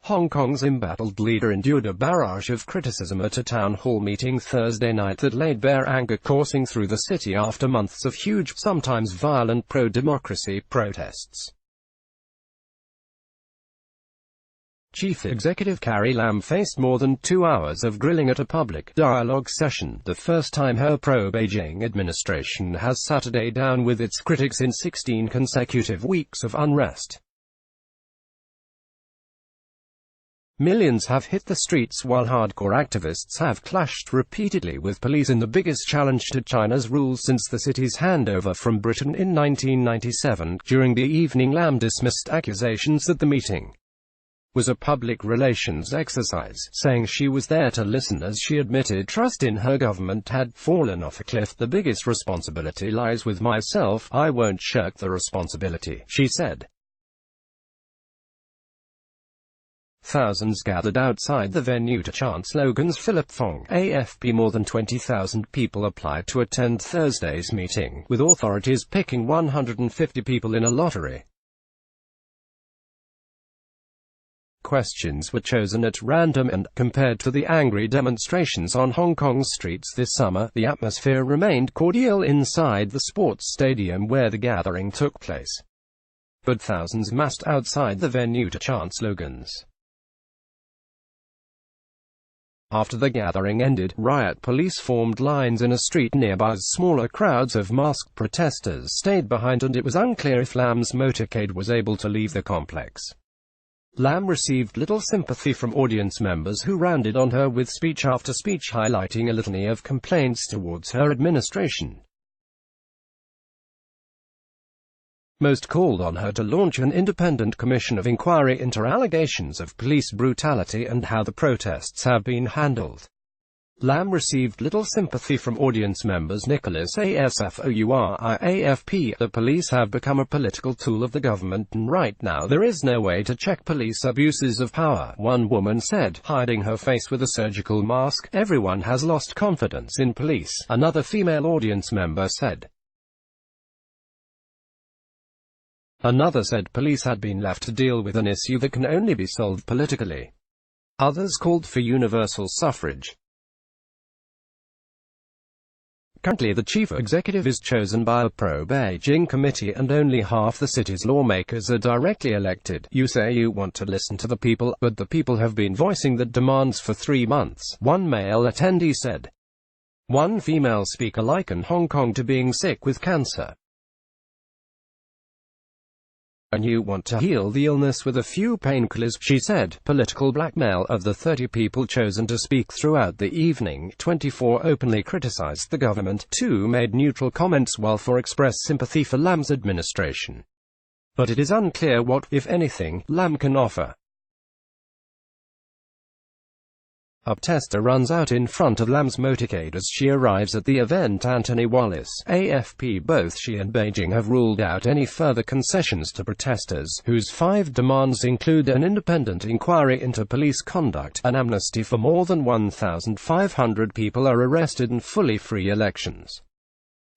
Hong Kong's embattled leader endured a barrage of criticism at a town hall meeting Thursday night that laid bare anger coursing through the city after months of huge, sometimes violent pro-democracy protests. Chief Executive Carrie Lam faced more than 2 hours of grilling at a public dialogue session, the first time her pro-Beijing administration has sat a day down with its critics in 16 consecutive weeks of unrest. Millions have hit the streets while hardcore activists have clashed repeatedly with police in the biggest challenge to China's rule since the city's handover from Britain in 1997. During the evening, Lam dismissed accusations that the meeting was a public relations exercise, saying she was there to listen as she admitted trust in her government had fallen off a cliff. "The biggest responsibility lies with myself. I won't shirk the responsibility," she said. Thousands gathered outside the venue to chant slogans. Philip Fong, AFP. More than 20,000 people applied to attend Thursday's meeting, with authorities picking 150 people in a lottery. Questions were chosen at random and, compared to the angry demonstrations on Hong Kong's streets this summer, the atmosphere remained cordial inside the sports stadium where the gathering took place. But thousands massed outside the venue to chant slogans. After the gathering ended, riot police formed lines in a street nearby as smaller crowds of masked protesters stayed behind, and it was unclear if Lam's motorcade was able to leave the complex. Lam received little sympathy from audience members who rounded on her with speech after speech highlighting a litany of complaints towards her administration. Most called on her to launch an independent commission of inquiry into allegations of police brutality and how the protests have been handled. Lam received little sympathy from audience members. Nicholas Asfouri, AFP. The police have become a political tool of the government, and right now there is no way to check police abuses of power, one woman said, hiding her face with a surgical mask. Everyone has lost confidence in police, another female audience member said. Another said police had been left to deal with an issue that can only be solved politically. Others called for universal suffrage. Currently, the chief executive is chosen by a pro-Beijing committee, and only half the city's lawmakers are directly elected. "You say you want to listen to the people, but the people have been voicing their demands for 3 months," one male attendee said. One female speaker likened Hong Kong to being sick with cancer. "And you want to heal the illness with a few painkillers," she said. Political blackmail. Of the 30 people chosen to speak throughout the evening, 24 openly criticized the government, 2 made neutral comments, while 4 expressed sympathy for Lam's administration. But it is unclear what, if anything, Lam can offer. A protester runs out in front of Lam's motorcade as she arrives at the event. Anthony Wallace, AFP. Both she and Beijing have ruled out any further concessions to protesters, whose 5 demands include an independent inquiry into police conduct, an amnesty for more than 1,500 people are arrested, and fully free elections.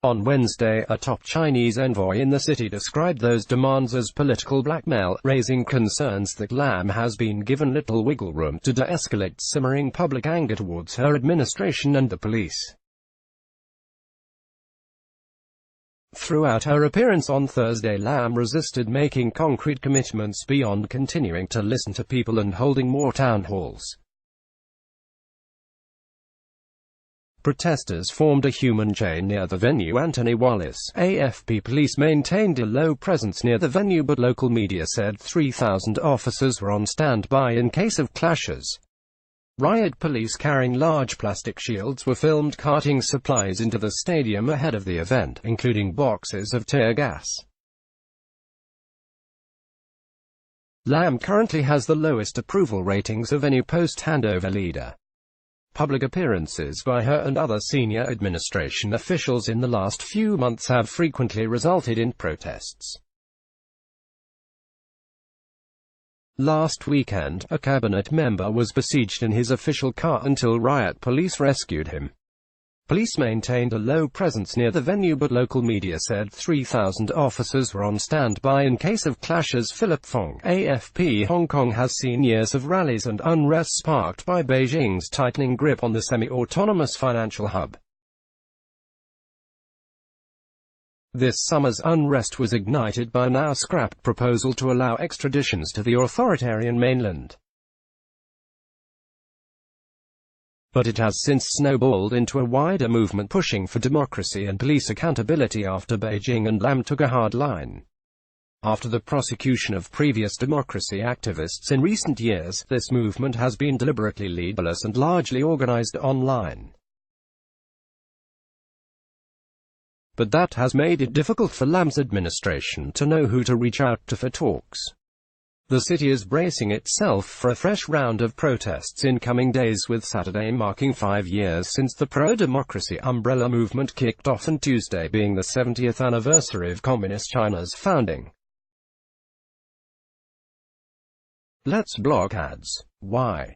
On Wednesday, a top Chinese envoy in the city described those demands as political blackmail, raising concerns that Lam has been given little wiggle room to de-escalate simmering public anger towards her administration and the police. Throughout her appearance on Thursday, Lam resisted making concrete commitments beyond continuing to listen to people and holding more town halls. Protesters formed a human chain near the venue. Anthony Wallace, AFP. Police maintained a low presence near the venue, but local media said 3,000 officers were on standby in case of clashes. Riot police carrying large plastic shields were filmed carting supplies into the stadium ahead of the event, including boxes of tear gas. Lam currently has the lowest approval ratings of any post-handover leader. Public appearances by her and other senior administration officials in the last few months have frequently resulted in protests. Last weekend, a cabinet member was besieged in his official car until riot police rescued him. Police maintained a low presence near the venue, but local media said 3,000 officers were on standby in case of clashes. Philip Fong, AFP. Hong Kong has seen years of rallies and unrest sparked by Beijing's tightening grip on the semi-autonomous financial hub. This summer's unrest was ignited by a now-scrapped proposal to allow extraditions to the authoritarian mainland. But it has since snowballed into a wider movement pushing for democracy and police accountability after Beijing and Lam took a hard line. After the prosecution of previous democracy activists in recent years, this movement has been deliberately leaderless and largely organized online. But that has made it difficult for Lam's administration to know who to reach out to for talks. The city is bracing itself for a fresh round of protests in coming days, with Saturday marking 5 years since the pro-democracy umbrella movement kicked off and Tuesday being the 70th anniversary of Communist China's founding. Let's block ads. Why?